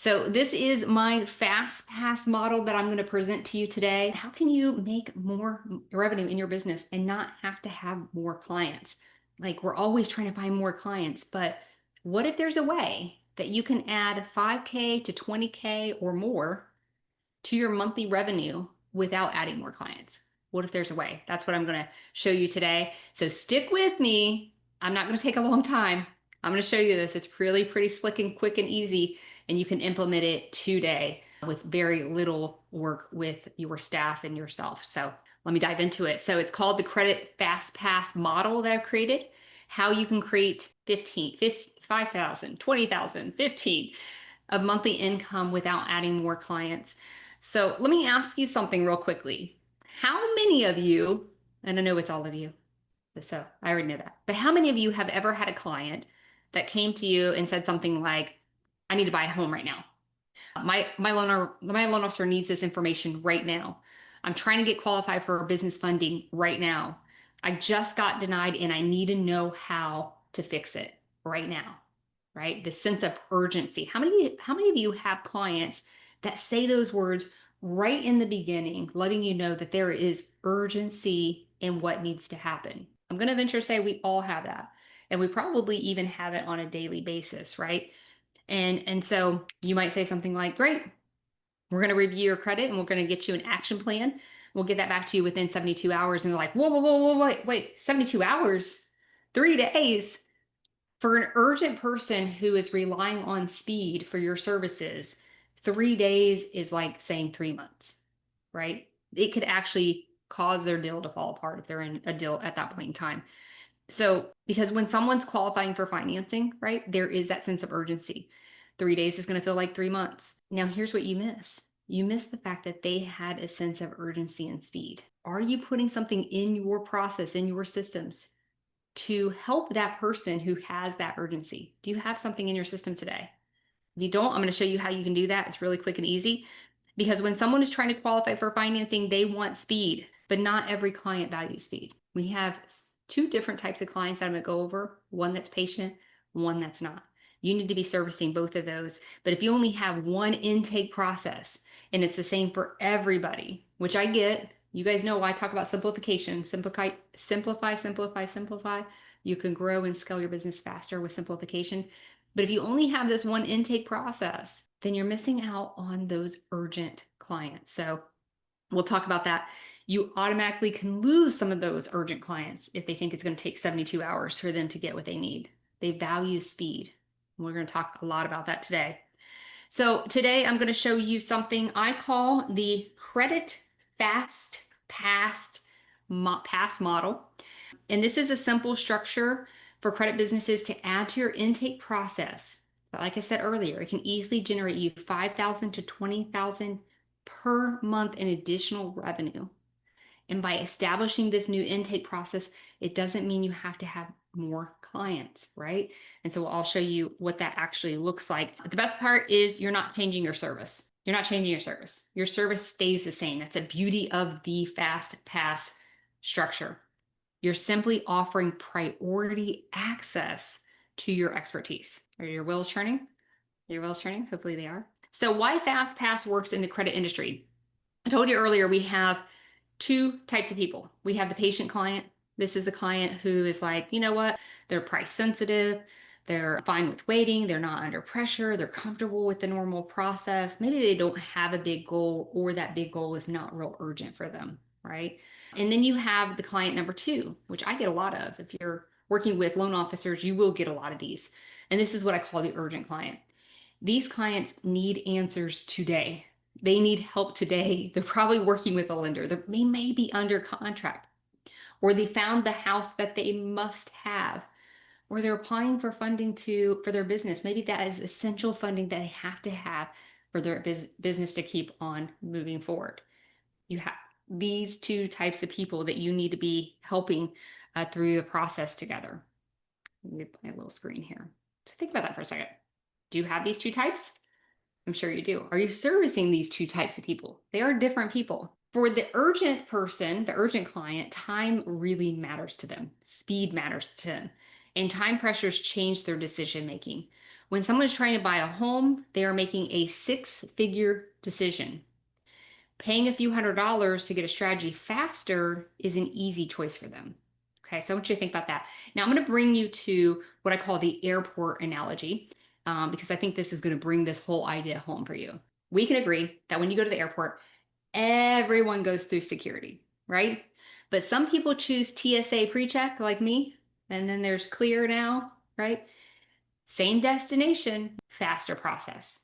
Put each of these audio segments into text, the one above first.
So this is my fast pass model that I'm going to present to you today. How can you make more revenue in your business and not have to have more clients? Like we're always trying to find more clients, but what if there's a way that you can add 5K to 20K or more to your monthly revenue without adding more clients? What if there's a way? That's what I'm going to show you today. So stick with me. I'm not going to take a long time. I'm going to show you this. It's really pretty slick and quick and easy, and you can implement it today with very little work with your staff and yourself. So let me dive into it. So it's called the Credit Fast Pass model that I've created. How you can create 15, 50, 5,000, 20,000, 15 of monthly income without adding more clients. So let me ask you something real quickly. How many of you, and I know it's all of you, so I already know that, but how many of you have ever had a client that came to you and said something like, I need to buy a home right now. My loan officer needs this information right now. I'm trying to get qualified for business funding right now. I just got denied and I need to know how to fix it right now. Right? The sense of urgency. How many of you have clients that say those words right in the beginning, letting you know that there is urgency in what needs to happen? I'm going to venture to say we all have that. And we probably even have it on a daily basis, right? And so you might say something like, great, we're going to review your credit and we're going to get you an action plan. We'll get that back to you within 72 hours. And they're like, whoa, whoa, whoa, whoa, wait, 72 hours, 3 days. For an urgent person who is relying on speed for your services, 3 days is like saying 3 months, right? It could actually cause their deal to fall apart if they're in a deal at that point in time. So, because when someone's qualifying for financing, right, there is that sense of urgency. 3 days is going to feel like 3 months. Now, here's what you miss. You miss the fact that they had a sense of urgency and speed. Are you putting something in your process, in your systems, to help that person who has that urgency? Do you have something in your system today? If you don't, I'm going to show you how you can do that. It's really quick and easy, because when someone is trying to qualify for financing, they want speed, but not every client values speed. We have two different types of clients that I'm going to go over, one that's patient, one that's not. You need to be servicing both of those. But if you only have one intake process and it's the same for everybody, which I get, you guys know why I talk about simplification. Simplify, simplify, simplify, simplify. You can grow and scale your business faster with simplification. But if you only have this one intake process, then you're missing out on those urgent clients. So we'll talk about that. You automatically can lose some of those urgent clients if they think it's going to take 72 hours for them to get what they need. They value speed. We're going to talk a lot about that today. So today I'm going to show you something I call the Credit Fast Pass model. And this is a simple structure for credit businesses to add to your intake process. But like I said earlier, it can easily generate you 5,000 to 20,000 per month in additional revenue. And by establishing this new intake process, it doesn't mean you have to have more clients, right? And so I'll show you what that actually looks like. The best part is you're not changing your service. You're not changing your service. Your service stays the same. That's the beauty of the Fast Pass structure. You're simply offering priority access to your expertise. Are your wheels turning? Are your wheels turning? Hopefully they are. So why Fast Pass works in the credit industry? I told you earlier, we have two types of people. We have the patient client. This is the client who is like, you know what? They're price sensitive. They're fine with waiting. They're not under pressure. They're comfortable with the normal process. Maybe they don't have a big goal, or that big goal is not real urgent for them, right? And then you have the client number two, which I get a lot of. If you're working with loan officers, you will get a lot of these. And this is what I call the urgent client. These clients need answers today. They need help today. They're probably working with a lender. They may be under contract, or they found the house that they must have, or they're applying for funding for their business. Maybe that is essential funding that they have to have for their business to keep on moving forward. You have these two types of people that you need to be helping through the process together. Let me put my little screen here. So think about that for a second. Do you have these two types? I'm sure you do. Are you servicing these two types of people? They are different people. For the urgent person, the urgent client, time really matters to them. Speed matters to them. And time pressures change their decision making. When someone's trying to buy a home, they are making a six-figure decision. Paying a few $100s to get a strategy faster is an easy choice for them. Okay, so I want you to think about that. Now, I'm going to bring you to what I call the airport analogy, because I think this is going to bring this whole idea home for you. We can agree that when you go to the airport, everyone goes through security, right? But some people choose TSA pre-check like me, and then there's clear now, right? Same destination, faster process.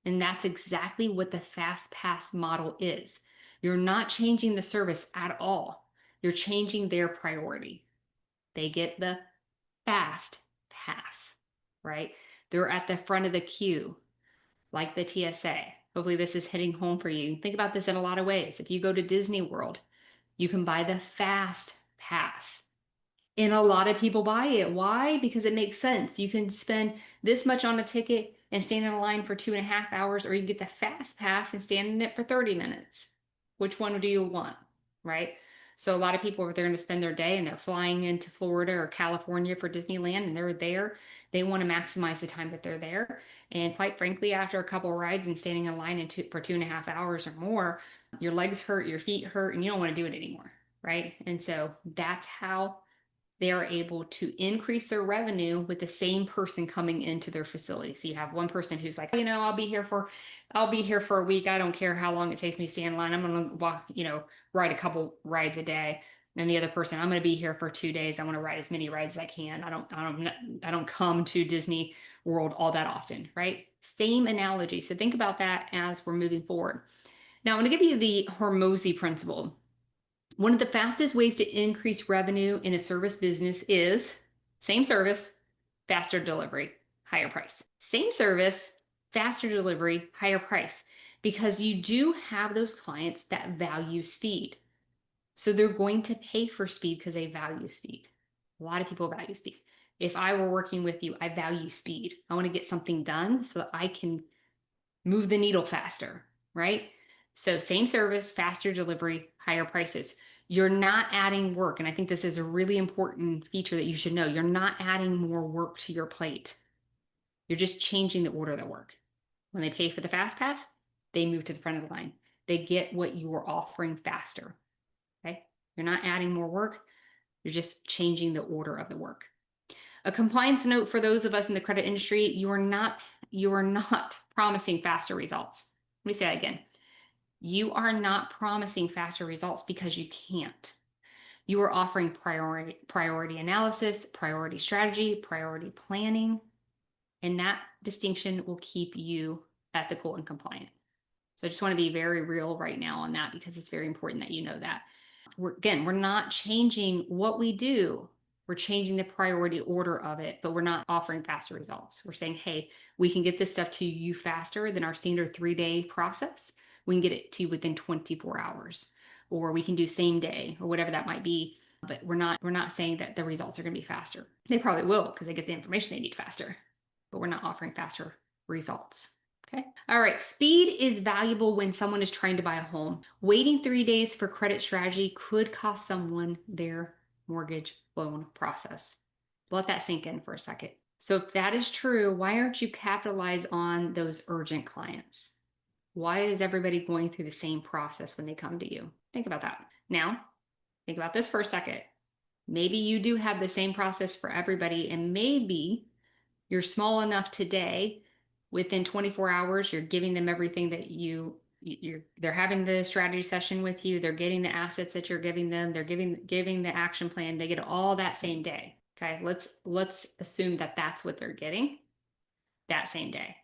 And that's exactly what the Fast Pass model is. You're not changing the service at all. You're changing their priority. They get the Fast Pass, right? They're at the front of the queue, like the TSA. Hopefully, this is hitting home for you. Think about this in a lot of ways. If you go to Disney World, you can buy the Fast Pass. And a lot of people buy it. Why? Because it makes sense. You can spend this much on a ticket and stand in a line for 2.5 hours, or you can get the fast pass and stand in it for 30 minutes. Which one do you want? Right? So a lot of people are there to spend their day and they're flying into Florida or California for Disneyland and they're there. They want to maximize the time that they're there. And quite frankly, after a couple of rides and standing in line for 2.5 hours or more, your legs hurt, your feet hurt, and you don't want to do it anymore. Right? And so that's how they are able to increase their revenue with the same person coming into their facility. So you have one person who's like, I'll be here for a week. I don't care how long it takes me to stand in line. I'm going to walk, ride a couple rides a day. And the other person, I'm going to be here for 2 days. I want to ride as many rides as I can. I don't come to Disney World all that often, right? Same analogy. So think about that as we're moving forward. Now I'm going to give you the Hormozi principle. One of the fastest ways to increase revenue in a service business is same service, faster delivery, higher price. Same service, faster delivery, higher price, because you do have those clients that value speed. So they're going to pay for speed because they value speed. A lot of people value speed. If I were working with you, I value speed. I want to get something done so that I can move the needle faster, right? So same service, faster delivery, higher prices. You're not adding work. And I think this is a really important feature that you should know. You're not adding more work to your plate. You're just changing the order of the work. When they pay for the fast pass, they move to the front of the line. They get what you are offering faster. Okay? You're not adding more work. You're just changing the order of the work. A compliance note for those of us in the credit industry, you are not promising faster results. Let me say that again. You are not promising faster results because you can't. You are offering priority analysis, priority strategy, priority planning, and that distinction will keep you ethical and compliant. So I just want to be very real right now on that because it's very important that you know that. We're not changing what we do. We're changing the priority order of it, but we're not offering faster results. We're saying, hey, we can get this stuff to you faster than our standard 3-day process. We can get it to you within 24 hours, or we can do same day or whatever that might be. But we're not saying that the results are going to be faster. They probably will because they get the information they need faster, but we're not offering faster results. Okay. All right. Speed is valuable when someone is trying to buy a home. Waiting 3 days for credit strategy could cost someone their mortgage loan process. Let that sink in for a second. So if that is true, why aren't you capitalize on those urgent clients? Why is everybody going through the same process when they come to you? Think about that. Now, think about this for a second. Maybe you do have the same process for everybody, and maybe you're small enough today, within 24 hours, you're giving them everything that they're having the strategy session with you. They're getting the assets that you're giving them. They're giving the action plan. They get all that same day. Okay. Let's assume that that's what they're getting that same day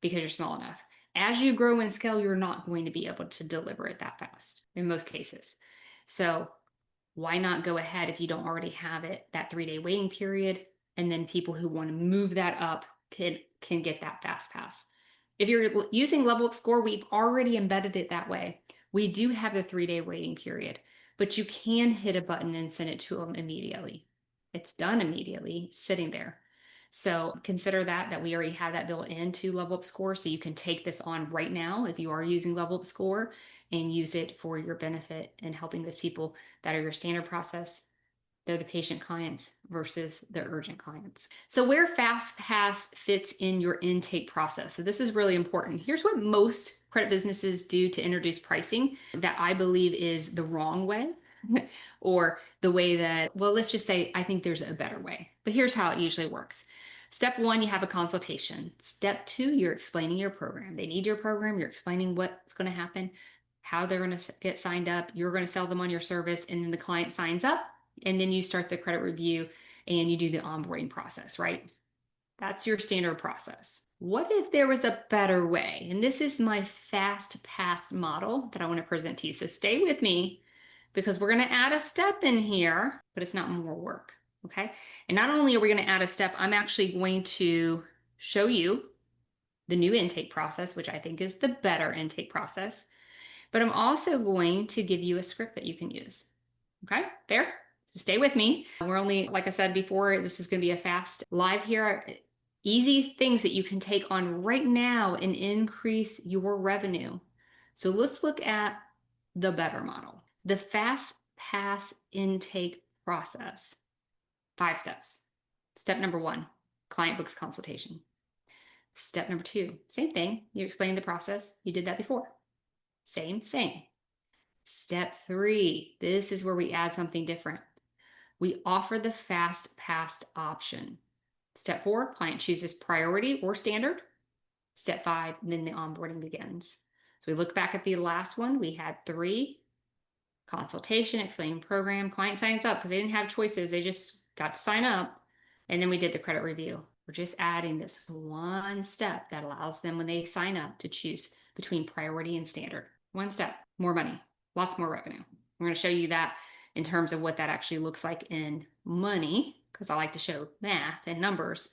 because you're small enough. As you grow and scale, you're not going to be able to deliver it that fast in most cases. So why not go ahead if you don't already have it, that 3-day waiting period, and then people who want to move that up can get that fast pass. If you're using Level Up Score, we've already embedded it that way. We do have the 3-day waiting period, but you can hit a button and send it to them immediately. It's done immediately, sitting there. So consider that we already have that built into Level Up Score. So you can take this on right now if you are using Level Up Score and use it for your benefit and helping those people that are your standard process They're the patient clients versus the urgent clients. So, where FastPass fits in your intake process. So, this is really important. Here's what most credit businesses do to introduce pricing that I believe is the wrong way, or the way that, well, let's just say I think there's a better way. But here's how it usually works. Step one, you have a consultation. Step two, you're explaining your program. They need your program. You're explaining what's going to happen, how they're going to get signed up. You're going to sell them on your service, and then the client signs up. And then you start the credit review and you do the onboarding process, right? That's your standard process. What if there was a better way? And this is my FastPass model that I want to present to you. So stay with me because we're going to add a step in here, but it's not more work. Okay. And not only are we going to add a step, I'm actually going to show you the new intake process, which I think is the better intake process. But I'm also going to give you a script that you can use. Okay. Fair? So stay with me. We're only, like I said before, this is going to be a fast live here. Easy things that you can take on right now and increase your revenue. So let's look at the better model. The FastPass intake process. 5 steps. Step number 1, client books consultation. Step number 2, same thing. You explained the process. You did that before. Same. Step 3, this is where we add something different. We offer the FastPass option. Step 4, client chooses priority or standard. Step 5, then the onboarding begins. So we look back at the last one. We had 3, consultation, explain program, client signs up because they didn't have choices. They just got to sign up. And then we did the credit review. We're just adding this one step that allows them when they sign up to choose between priority and standard. One step, more money, lots more revenue. We're going to show you that in terms of what that actually looks like in money, because I like to show math and numbers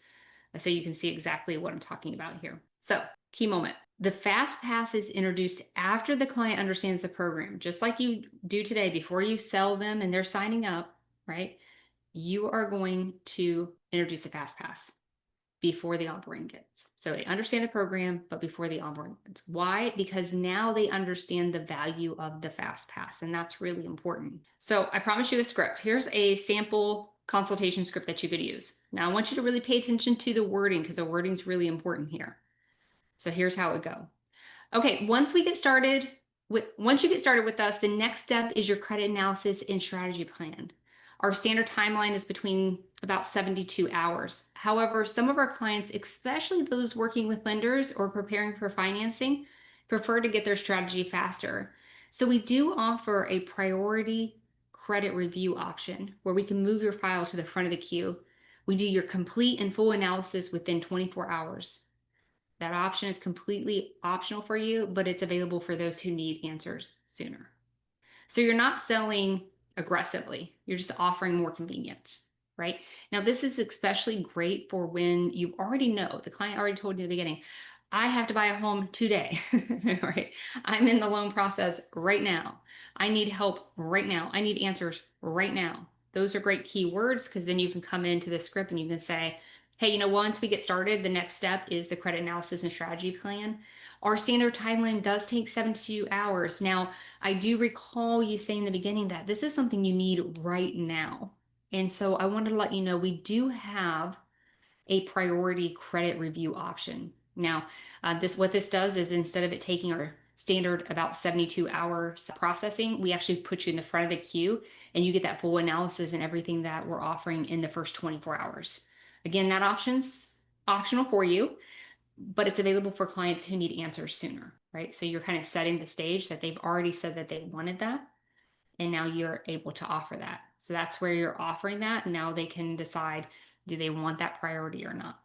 so you can see exactly what I'm talking about here. So, key moment. The FastPass is introduced after the client understands the program, just like you do today before you sell them and they're signing up, right? You are going to introduce a FastPass before the onboarding gets. So they understand the program, but before the onboarding gets. Why? Because now they understand the value of the FastPass, and that's really important. So I promise you a script. Here's a sample consultation script that you could use. Now I want you to really pay attention to the wording because the wording is really important here. So here's how it would go. Okay, once you get started with us, the next step is your credit analysis and strategy plan. Our standard timeline is between about 72 hours. However, some of our clients, especially those working with lenders or preparing for financing, prefer to get their strategy faster. So we do offer a priority credit review option where we can move your file to the front of the queue. We do your complete and full analysis within 24 hours. That option is completely optional for you, but it's available for those who need answers sooner. So you're not selling aggressively, you're just offering more convenience, right? Now, this is especially great for when you already know, the client already told you in the beginning, I have to buy a home today, right? I'm in the loan process right now. I need help right now. I need answers right now. Those are great keywords because then you can come into the script and you can say, hey, once we get started, the next step is the credit analysis and strategy plan. Our standard timeline does take 72 hours. Now, I do recall you saying in the beginning that this is something you need right now. And so I wanted to let you know we do have a priority credit review option. Now, what this does is instead of it taking our standard about 72 hours processing, we actually put you in the front of the queue and you get that full analysis and everything that we're offering in the first 24 hours. Again, that option's optional for you, but it's available for clients who need answers sooner, right? So you're kind of setting the stage that they've already said that they wanted that, and now you're able to offer that. So that's where you're offering that. And now they can decide, do they want that priority or not?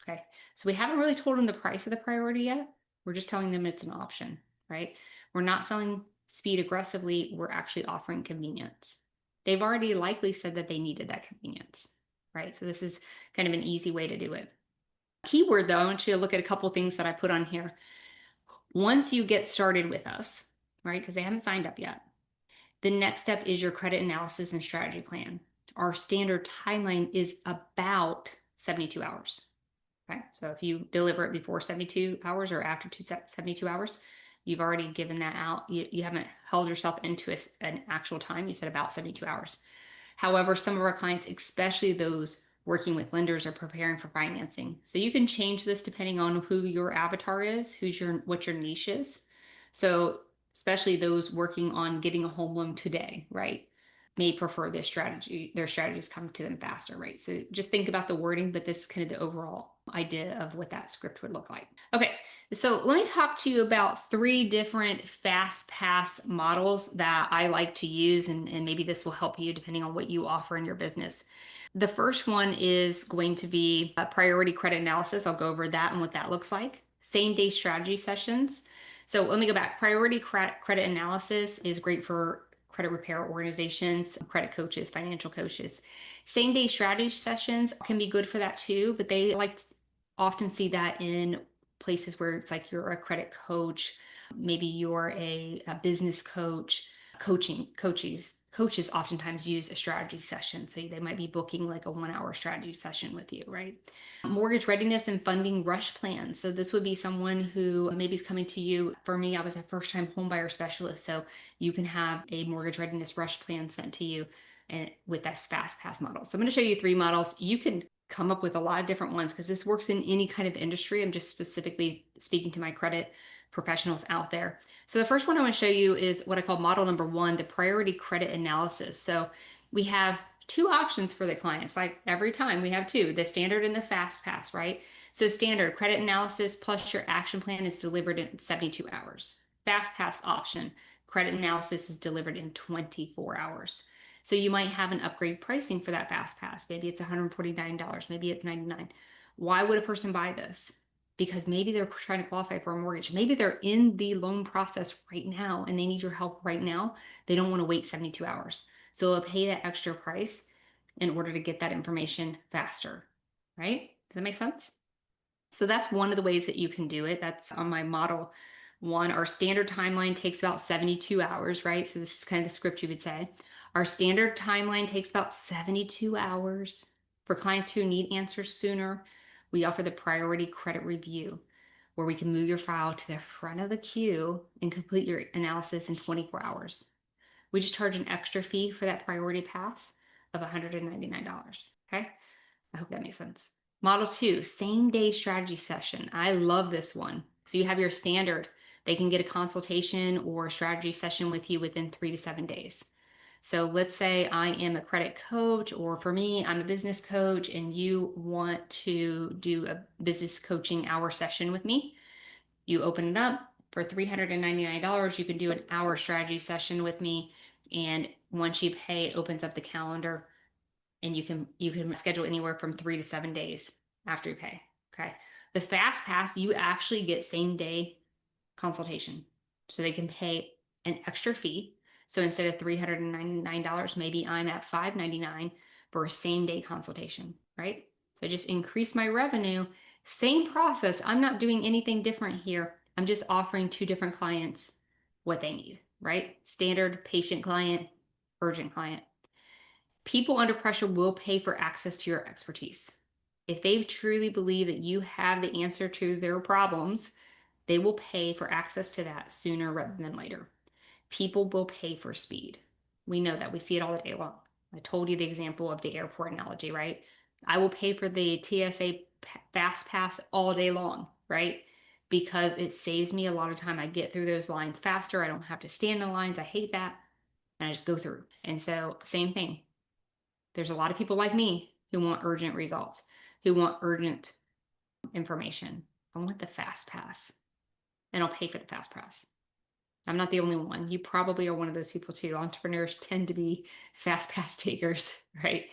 Okay. So we haven't really told them the price of the priority yet. We're just telling them it's an option, right? We're not selling speed aggressively. We're actually offering convenience. They've already likely said that they needed that convenience, right? So this is kind of an easy way to do it. Keyword though, I want you to look at a couple of things that I put on here. Once you get started with us, right? Because they haven't signed up yet. The next step is your credit analysis and strategy plan. Our standard timeline is about 72 hours. Okay, so if you deliver it before 72 hours or after 72 hours, you've already given that out. You haven't held yourself into an actual time. You said about 72 hours. However, some of our clients, especially those working with lenders, are preparing for financing. So you can change this depending on who your avatar is, what your niche is. So especially those working on getting a home loan today, right? May prefer this strategy, their strategies come to them faster, right? So just think about the wording, but this is kind of the overall idea of what that script would look like. Okay, so let me talk to you about 3 different fast pass models that I like to use, and maybe this will help you depending on what you offer in your business. The first one is going to be a priority credit analysis. I'll go over that and what that looks like. Same day strategy sessions. So let me go back. Priority credit analysis is great for credit repair organizations, credit coaches, financial coaches. Same day strategy sessions can be good for that too, but they like to often see that in places where it's like you're a credit coach, maybe you're a business coach, coaches oftentimes use a strategy session. So they might be booking like a 1 hour strategy session with you, right? Mortgage readiness and funding rush plans. So this would be someone who maybe is coming to you. For me, I was a first time home buyer specialist. So you can have a mortgage readiness rush plan sent to you and with that fast pass model. So I'm going to show you 3 models. You can come up with a lot of different ones because this works in any kind of industry. I'm just specifically speaking to my credit professionals out there. So the first one I want to show you is what I call model number 1, the priority credit analysis. So we have 2 options for the clients. Like every time we have 2, the standard and the fast pass, right? So standard credit analysis plus your action plan is delivered in 72 hours. Fast pass option, credit analysis is delivered in 24 hours. So you might have an upgrade pricing for that fast pass. Maybe it's $149, maybe it's $99. Why would a person buy this? Because maybe they're trying to qualify for a mortgage. Maybe they're in the loan process right now and they need your help right now. They don't want to wait 72 hours. So they'll pay that extra price in order to get that information faster, right? Does that make sense? So that's one of the ways that you can do it. That's on my model 1. Our standard timeline takes about 72 hours, right? So this is kind of the script you would say. Our standard timeline takes about 72 hours. For clients who need answers sooner, we offer the priority credit review, where we can move your file to the front of the queue and complete your analysis in 24 hours. We just charge an extra fee for that priority pass of $199. Okay. I hope that makes sense. Model 2, same day strategy session. I love this one. So you have your standard. They can get a consultation or a strategy session with you within 3 to 7 days. So let's say I am a credit coach, or for me, I'm a business coach, and you want to do a business coaching hour session with me. You open it up for $399. You can do an hour strategy session with me. And once you pay, it opens up the calendar and you can schedule anywhere from 3 to 7 days after you pay. Okay. The fast pass, you actually get same day consultation. So they can pay an extra fee. So instead of $399, maybe I'm at $599 for a same day consultation, right? So just increase my revenue. Same process. I'm not doing anything different here. I'm just offering 2 different clients what they need, right? Standard patient client, urgent client. People under pressure will pay for access to your expertise. If they truly believe that you have the answer to their problems, they will pay for access to that sooner rather than later. People will pay for speed. We know that. We see it all day long. I told you the example of the airport analogy, right? I will pay for the TSA fast pass all day long, right? Because it saves me a lot of time. I get through those lines faster. I don't have to stand in lines. I hate that. And I just go through. And so, same thing. There's a lot of people like me who want urgent results, who want urgent information. I want the fast pass, and I'll pay for the fast pass. I'm not the only one. You probably are one of those people too. Entrepreneurs tend to be fast pass takers, right?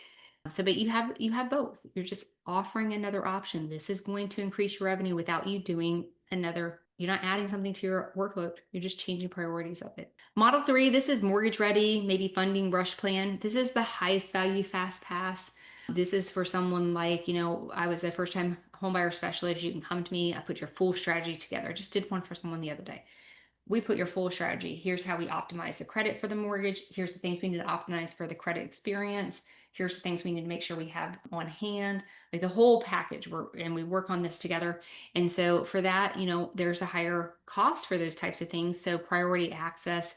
So, but you have both. You're just offering another option. This is going to increase your revenue without you doing another. You're not adding something to your workload. You're just changing priorities of it. Model 3, this is mortgage ready, maybe funding rush plan. This is the highest value fast pass. This is for someone like, I was a first time homebuyer specialist. You can come to me. I put your full strategy together. I just did one for someone the other day. We put your full strategy. Here's how we optimize the credit for the mortgage. Here's the things we need to optimize for the credit experience. Here's the things we need to make sure we have on hand, like the whole package. And we work on this together. And so for that, there's a higher cost for those types of things. So priority access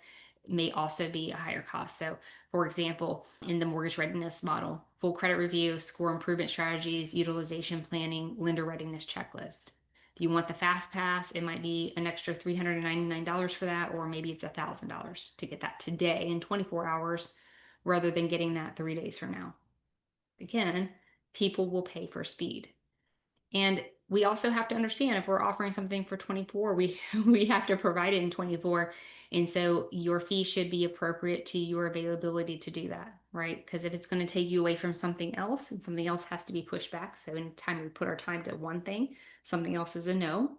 may also be a higher cost. So, for example, in the mortgage readiness model, full credit review, score improvement strategies, utilization planning, lender readiness checklist. If you want the fast pass, it might be an extra $399 for that, or maybe it's $1,000 to get that today in 24 hours rather than getting that 3 days from now. Again, people will pay for speed. And we also have to understand if we're offering something for 24, we we have to provide it in 24. And so your fee should be appropriate to your availability to do that, right? Because if it's going to take you away from something else and something else has to be pushed back. So anytime we put our time to one thing, something else is a no.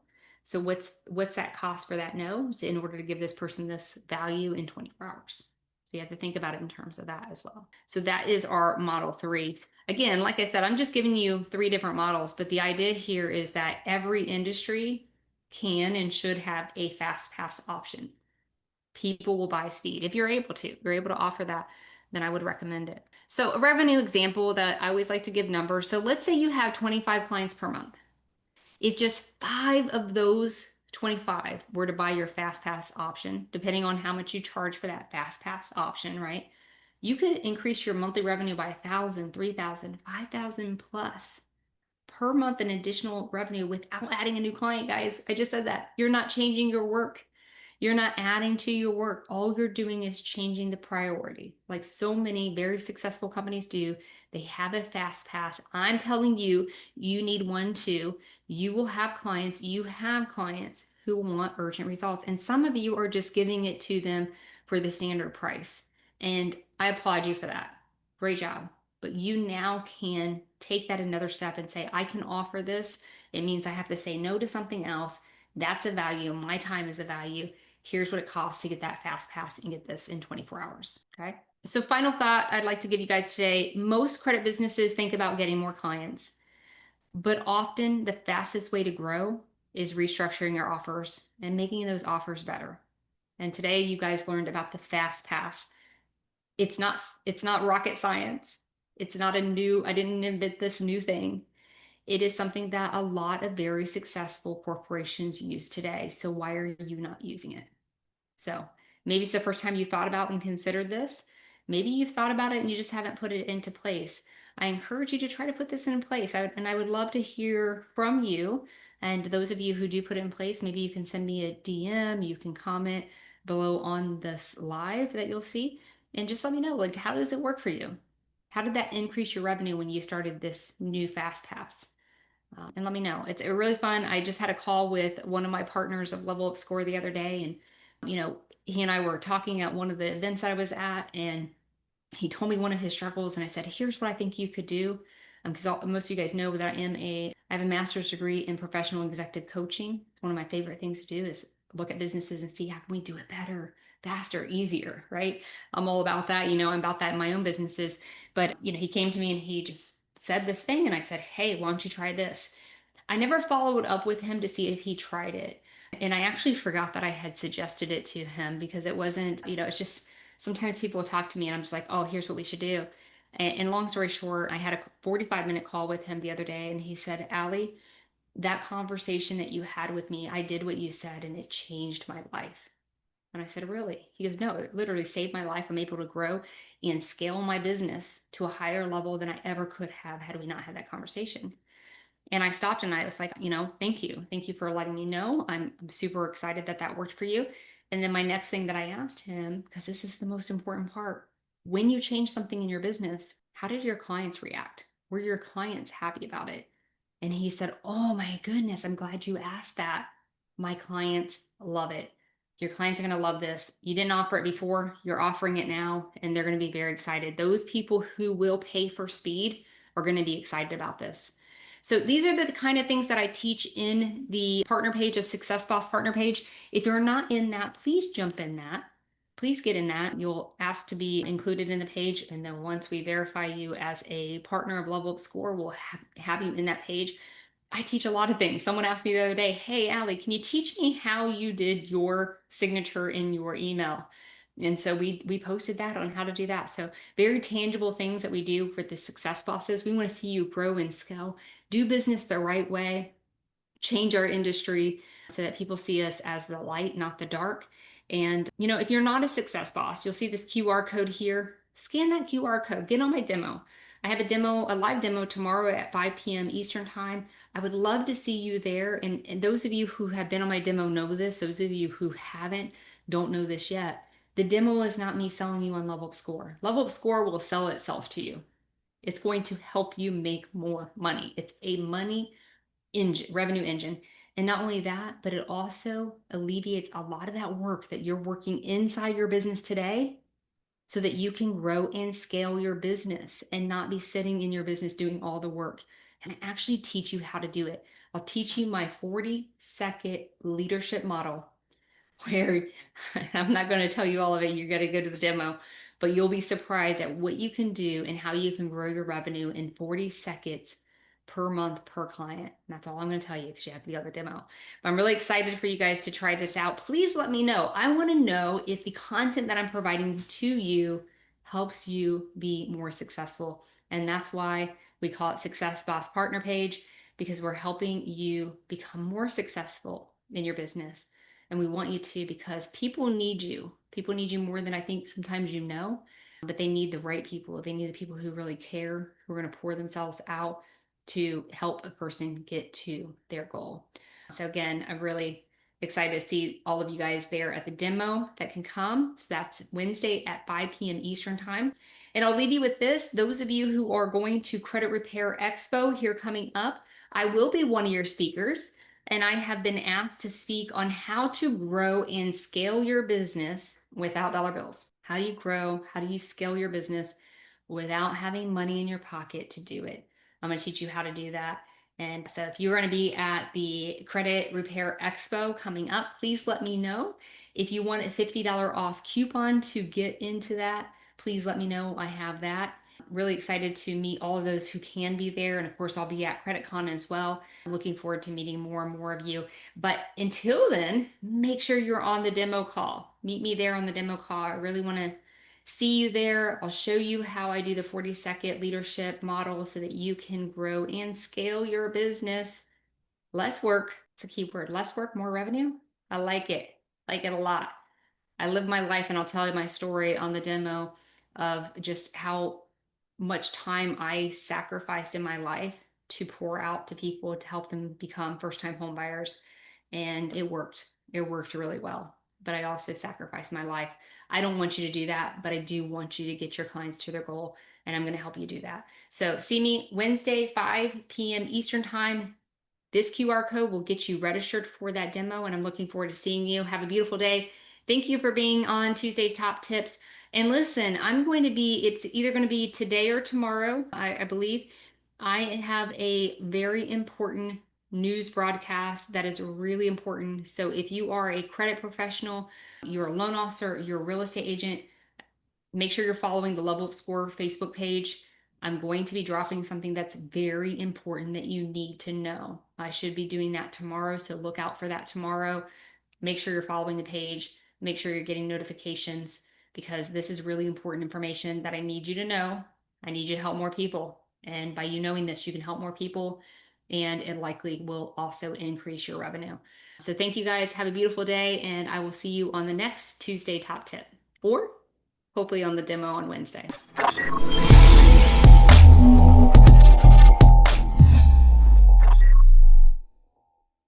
So what's that cost for that no? So in order to give this person this value in 24 hours. So you have to think about it in terms of that as well. So that is our model 3. Again, like I said, I'm just giving you 3 different models, but the idea here is that every industry can and should have a fast pass option. People will buy speed. If you're able to offer that, then I would recommend it. So a revenue example that I always like to give numbers. So let's say you have 25 clients per month. If just 5 of those 25 were to buy your fast pass option, depending on how much you charge for that fast pass option, right? You could increase your monthly revenue by 1,000, 3,000, 5,000 plus per month in additional revenue without adding a new client, guys. I just said that. You're not changing your work. You're not adding to your work. All you're doing is changing the priority. Like so many very successful companies do, they have a fast pass. I'm telling you, you need one too. You will have clients, you have clients who want urgent results. And some of you are just giving it to them for the standard price. And I applaud you for that. Great job. But you now can take that another step and say, I can offer this. It means I have to say no to something else. That's a value. My time is a value. Here's what it costs to get that fast pass and get this in 24 hours. Okay. So, final thought I'd like to give you guys today, most credit businesses think about getting more clients, but often the fastest way to grow is restructuring your offers and making those offers better. And today you guys learned about the fast pass. It's not rocket science. It's not I didn't invent this new thing. It is something that a lot of very successful corporations use today. So why are you not using it? So maybe it's the first time you thought about and considered this. Maybe you've thought about it and you just haven't put it into place. I encourage you to try to put this in place. And I would love to hear from you. And those of you who do put it in place, maybe you can send me a DM, you can comment below on this live that you'll see, and just let me know, like, how does it work for you? How did that increase your revenue when you started this new Fast Pass? And let me know. It's really fun. I just had a call with one of my partners of Level Up Score the other day, and he and I were talking at one of the events that I was at, and he told me one of his struggles, and I said, "Here's what I think you could do." Because most of you guys know that I have a master's degree in professional executive coaching. One of my favorite things to do is look at businesses and see how can we do it better, faster, easier, right? I'm all about that. I'm about that in my own businesses. But he came to me and he just said this thing, and I said, "Hey, why don't you try this?" I never followed up with him to see if he tried it. And I actually forgot that I had suggested it to him because it wasn't, it's just sometimes people talk to me and I'm just like, oh, here's what we should do. And long story short, I had a 45-minute call with him the other day and he said, Allie, that conversation that you had with me, I did what you said and it changed my life. And I said, really? He goes, no, it literally saved my life. I'm able to grow and scale my business to a higher level than I ever could have had we not had that conversation. And I stopped and I was like, thank you. Thank you for letting me know. I'm super excited that that worked for you. And then my next thing that I asked him, because this is the most important part, when you change something in your business, how did your clients react? Were your clients happy about it? And he said, oh my goodness, I'm glad you asked that. My clients love it. Your clients are going to love this. You didn't offer it before, you're offering it now, and they're going to be very excited. Those people who will pay for speed are going to be excited about this. So these are the kind of things that I teach in the partner page of Success Boss partner page. If you're not in that, please jump in that. Please get in that. You'll ask to be included in the page. And then once we verify you as a partner of Level Up Score, we'll have you in that page. I teach a lot of things. Someone asked me the other day, hey, Allie, can you teach me how you did your signature in your email? And so we posted that on how to do that. So very tangible things that we do for the Success Bosses. We want to see you grow and scale, do business the right way, change our industry. so that people see us as the light, not the dark. And, if you're not a success boss, you'll see this QR code here. Scan that QR code, get on my demo. I have a live demo tomorrow at 5 p.m. Eastern time. I would love to see you there. And those of you who have been on my demo know this. Those of you who haven't don't know this yet. The demo is not me selling you on Level Up Score. Level Up Score will sell itself to you. It's going to help you make more money. It's a money engine, revenue engine. And not only that, but it also alleviates a lot of that work that you're working inside your business today so that you can grow and scale your business and not be sitting in your business doing all the work. And I actually teach you how to do it. I'll teach you my 40-second leadership model where I'm not going to tell you all of it. You're going to go to the demo, but you'll be surprised at what you can do and how you can grow your revenue in 40 seconds per month per client. And that's all I'm going to tell you because you have to be on the demo. But I'm really excited for you guys to try this out. Please let me know. I want to know if the content that I'm providing to you helps you be more successful. And that's why we call it Success Boss Partner Page, because we're helping you become more successful in your business. And we want you to, because people need you. People need you more than I think sometimes you know, but they need the right people. They need the people who really care, who are going to pour themselves out to help a person get to their goal. So again, I'm really excited to see all of you guys there at the demo that can come. So that's Wednesday at 5 p.m. Eastern time. And I'll leave you with this. Those of you who are going to Credit Repair Expo here coming up, I will be one of your speakers. And I have been asked to speak on how to grow and scale your business without dollar bills. How do you grow? How do you scale your business without having money in your pocket to do it? I'm going to teach you how to do that. And so if you're going to be at the Credit Repair Expo coming up, please let me know. If you want a $50 off coupon to get into that, please let me know. I have that. Really excited to meet all of those who can be there. And of course, I'll be at CreditCon as well. I'm looking forward to meeting more and more of you. But until then, make sure you're on the demo call. Meet me there on the demo call. I really want to see you there. I'll show you how I do the 40-second leadership model so that you can grow and scale your business. Less work. It's a key word. Less work, more revenue. I like it. Like it a lot. I live my life, and I'll tell you my story on the demo of just how much time I sacrificed in my life to pour out to people to help them become first-time home buyers. And it worked. It worked really well. But I also sacrificed my life. I don't want you to do that, but I do want you to get your clients to their goal, and I'm going to help you do that. So see me Wednesday, 5 p.m. Eastern time. This QR code will get you registered for that demo, and I'm looking forward to seeing you. Have a beautiful day. Thank you for being on Tuesday's Top Tips. And listen, it's either going to be today or tomorrow, I believe. I have a very important news broadcast that is really important. So if you are a credit professional, you're a loan officer, you're a real estate agent, make sure you're following the Level Up Score Facebook page. I'm going to be dropping something that's very important that you need to know. I should be doing that tomorrow, so look out for that tomorrow. Make sure you're following the page. Make sure you're getting notifications, because this is really important information that I need you to know. I need you to help more people. And by you knowing this, you can help more people, and it likely will also increase your revenue. So thank you guys. Have a beautiful day, and I will see you on the next Tuesday Top Tip, or hopefully on the demo on Wednesday.